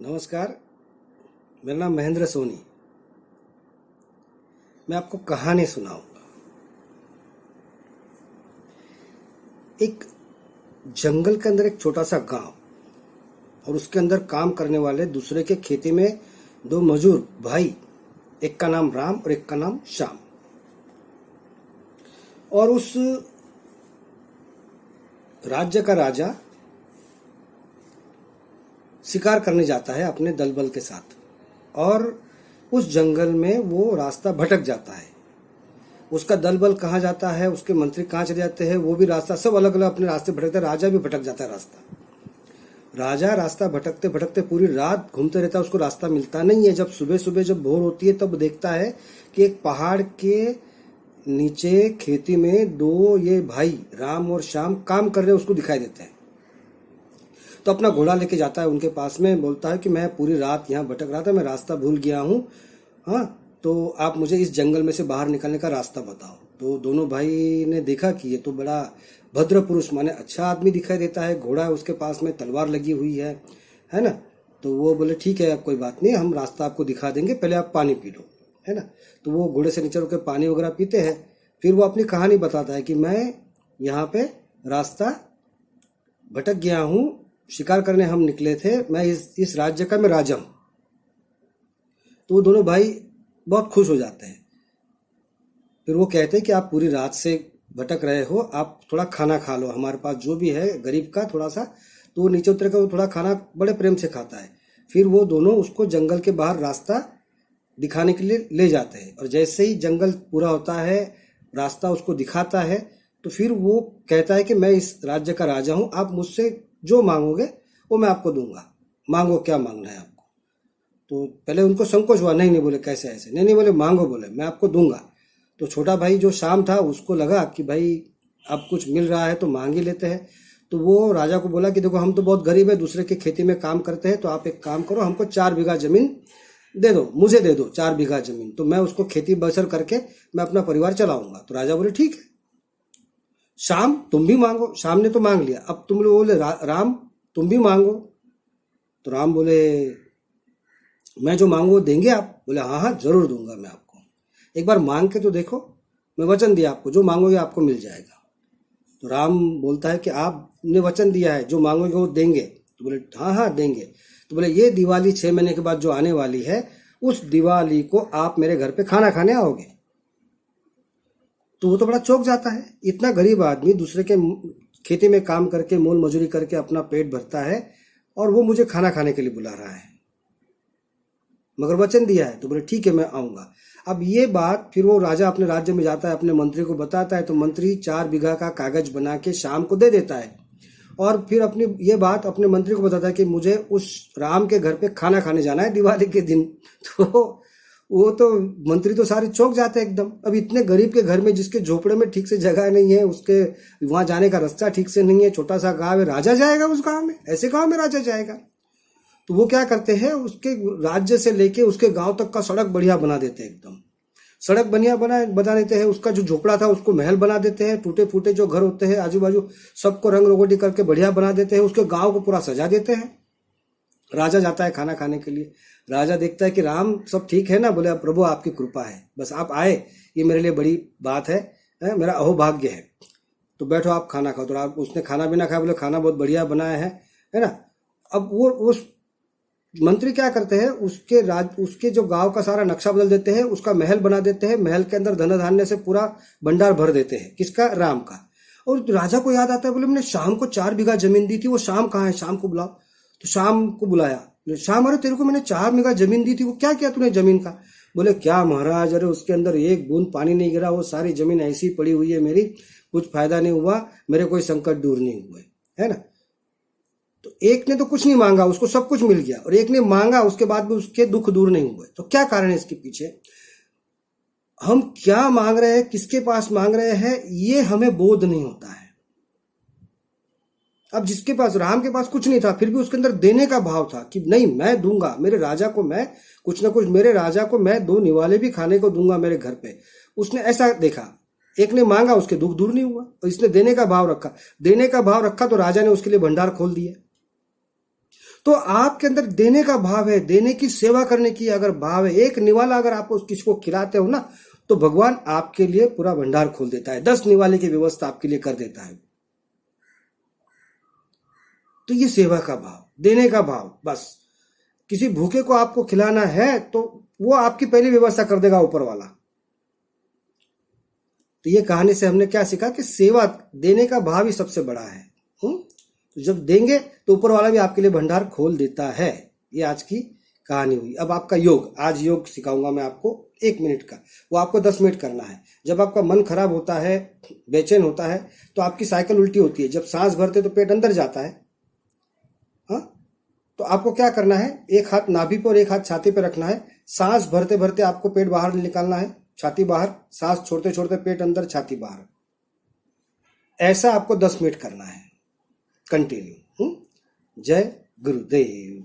नमस्कार। मेरा नाम महेंद्र सोनी। मैं आपको कहानी सुनाऊंगा। एक जंगल के अंदर एक छोटा सा गांव और उसके अंदर काम करने वाले दूसरे के खेती में दो मजदूर भाई, एक का नाम राम और एक का नाम श्याम। और उस राज्य का राजा शिकार करने जाता है अपने दल बल के साथ, और उस जंगल में वो रास्ता भटक जाता है। उसका दल बल कहाँ जाता है, उसके मंत्री कहाँ चले जाते हैं, वो भी रास्ता सब अलग अलग अपने रास्ते भटकते हैं। राजा भी भटक जाता है रास्ता। राजा रास्ता भटकते भटकते पूरी रात घूमते रहता है, उसको रास्ता मिलता नहीं है। जब सुबह सुबह जब भोर होती है तब देखता है कि एक पहाड़ के नीचे खेती में दो ये भाई राम और श्याम काम कर रहे हैं, उसको दिखाई देते हैं। तो अपना घोड़ा लेके जाता है उनके पास में, बोलता है कि मैं पूरी रात यहाँ भटक रहा था, मैं रास्ता भूल गया हूँ। हाँ, तो आप मुझे इस जंगल में से बाहर निकलने का रास्ता बताओ। तो दोनों भाई ने देखा कि ये तो बड़ा भद्र पुरुष माने अच्छा आदमी दिखाई देता है, घोड़ा है उसके पास में, तलवार लगी हुई है ना। तो वो बोले ठीक है, अब कोई बात नहीं, हम रास्ता आपको दिखा देंगे, पहले आप पानी पी लो, है ना। तो वो घोड़े से नीचे उतर के पानी वगैरह पीते हैं। फिर वो अपनी कहानी बताता है कि मैं यहाँ पे रास्ता भटक गया हूँ, शिकार करने हम निकले थे, मैं इस राज्य का मैं राजा हूं। तो वो दोनों भाई बहुत खुश हो जाते हैं। फिर वो कहते हैं कि आप पूरी रात से भटक रहे हो, आप थोड़ा खाना खा लो, हमारे पास जो भी है गरीब का थोड़ा सा। तो वो नीचे उतर कर वो थोड़ा खाना बड़े प्रेम से खाता है। फिर वो दोनों उसको जंगल के बाहर रास्ता दिखाने के लिए ले जाते हैं, और जैसे ही जंगल पूरा होता है, रास्ता उसको दिखाता है, तो फिर वो कहता है कि मैं इस राज्य का राजा हूं, आप मुझसे जो मांगोगे वो मैं आपको दूंगा, मांगो क्या मांगना है आपको। तो पहले उनको संकोच हुआ, नहीं नहीं बोले कैसे ऐसे, नहीं नहीं बोले मांगो, बोले मैं आपको दूंगा। तो छोटा भाई जो श्याम था उसको लगा कि भाई अब कुछ मिल रहा है तो मांग ही लेते हैं। तो वो राजा को बोला कि देखो हम तो बहुत गरीब है, दूसरे की खेती में काम करते हैं, तो आप एक काम करो, हमको 4 बीघा जमीन दे दो, मुझे दे दो 4 बीघा जमीन, तो मैं उसको खेती बसर करके मैं अपना परिवार चलाऊंगा। तो राजा बोले ठीक है, श्याम तुम भी मांगो। श्याम ने तो मांग लिया, अब तुम लोग बोले राम तुम भी मांगो। तो राम बोले मैं जो मांगू वो देंगे आप? बोले हाँ हाँ जरूर दूंगा मैं आपको, एक बार मांग के तो देखो, मैं वचन दिया आपको, जो मांगोगे आपको मिल जाएगा। तो राम बोलता है कि आपने वचन दिया है जो मांगोगे वो देंगे? तो बोले हाँ हाँ देंगे। तो बोले ये दिवाली 6 महीने के बाद जो आने वाली है, उस दिवाली को आप मेरे घर पे खाना खाने आओगे। तो वो तो बड़ा चौंक जाता है, इतना गरीब आदमी दूसरे के खेती में काम करके मोल मजूरी करके अपना पेट भरता है, और वो मुझे खाना खाने के लिए बुला रहा है, मगर वचन दिया है। तो बोले ठीक है मैं आऊंगा। अब ये बात फिर वो राजा अपने राज्य में जाता है, अपने मंत्री को बताता है। तो मंत्री 4 बीघा का कागज बना के श्याम को दे देता है, और फिर अपनी ये बात अपने मंत्री को बताता है कि मुझे उस राम के घर पे खाना खाने जाना है दिवाली के दिन। तो वो तो मंत्री तो सारे चौंक जाते हैं एकदम। अब इतने गरीब के घर में, जिसके झोपड़े में ठीक से जगह नहीं है, उसके वहां जाने का रास्ता ठीक से नहीं है, छोटा सा गांव है, राजा जाएगा उस गांव में? ऐसे गांव में राजा जाएगा? तो वो क्या करते हैं, उसके राज्य से लेके उसके गांव तक का सड़क बढ़िया बना देते हैं, एकदम सड़क बढ़िया बना देते हैं। उसका जो झोपड़ा था उसको महल बना देते हैं, टूटे फूटे जो घर होते हैं आजू बाजू सबको रंग रोगोटी करके बढ़िया बना देते हैं, उसके गांव को पूरा सजा देते हैं। राजा जाता है खाना खाने के लिए। राजा देखता है कि राम सब ठीक है ना? बोले प्रभु आपकी कृपा है, बस आप आए ये मेरे लिए बड़ी बात है, मेरा अहोभाग्य है। तो बैठो आप खाना खाओ। तो उसने खाना भी ना खाया, बोले खाना बहुत बढ़िया बनाया है ना। अब वो उस मंत्री क्या करते हैं, उसके जो गांव का सारा नक्शा बदल देते हैं, उसका महल बना देते हैं, महल के अंदर धन धान्य से पूरा भंडार भर देते हैं। किसका? राम का। और राजा को याद आता है, बोले मैंने शाम को 4 बीघा जमीन दी थी, वो शाम कहाँ है? शाम को बुलाओ। तो शाम को बुलाया। शाम, अरे तेरे को मैंने 4 बीघा जमीन दी थी, वो क्या किया तूने जमीन का? बोले क्या महाराज, अरे उसके अंदर एक बूंद पानी नहीं गिरा, वो सारी जमीन ऐसी पड़ी हुई है मेरी, कुछ फायदा नहीं हुआ, मेरे कोई संकट दूर नहीं हुए, है ना। तो एक ने तो कुछ नहीं मांगा, उसको सब कुछ मिल गया, और एक ने मांगा, उसके बाद भी उसके दुख दूर नहीं हुए। तो क्या कारण है इसके पीछे? हम क्या मांग रहे हैं, किसके पास मांग रहे हैं, ये हमें बोध नहीं होता है। अब जिसके पास, राम के पास कुछ नहीं था, फिर भी उसके अंदर देने का भाव था कि नहीं मैं दूंगा, मेरे राजा को मैं कुछ ना कुछ, मेरे राजा को मैं 2 निवाले भी खाने को दूंगा मेरे घर पे। उसने ऐसा देखा। एक ने मांगा, उसके दुख दूर नहीं हुआ, और इसने देने का भाव रखा। देने का भाव रखा तो राजा ने उसके लिए भंडार खोल दिया। तो आपके अंदर देने का भाव है, देने की सेवा करने की अगर भाव है, एक निवाला अगर आप किसी को खिलाते हो ना, तो भगवान आपके लिए पूरा भंडार खोल देता है, 10 निवाले की व्यवस्था आपके लिए कर देता है। तो ये सेवा का भाव, देने का भाव। बस किसी भूखे को आपको खिलाना है तो वो आपकी पहली व्यवस्था कर देगा ऊपर वाला। तो ये कहानी से हमने क्या सीखा कि सेवा देने का भाव ही सबसे बड़ा है। तो जब देंगे तो ऊपर वाला भी आपके लिए भंडार खोल देता है। ये आज की कहानी हुई। अब आपका योग, आज योग सिखाऊंगा मैं आपको 1 मिनट का, वो आपको 10 मिनट करना है। जब आपका मन खराब होता है, बेचैन होता है, तो आपकी साइकिल उल्टी होती है। जब सांस भरते तो पेट अंदर जाता है। हाँ, तो आपको क्या करना है, एक हाथ नाभि पर और एक हाथ छाती पर रखना है। सांस भरते भरते आपको पेट बाहर निकालना है, छाती बाहर, सांस छोड़ते छोड़ते पेट अंदर, छाती बाहर। ऐसा आपको 10 मिनट करना है कंटिन्यू। जय गुरुदेव।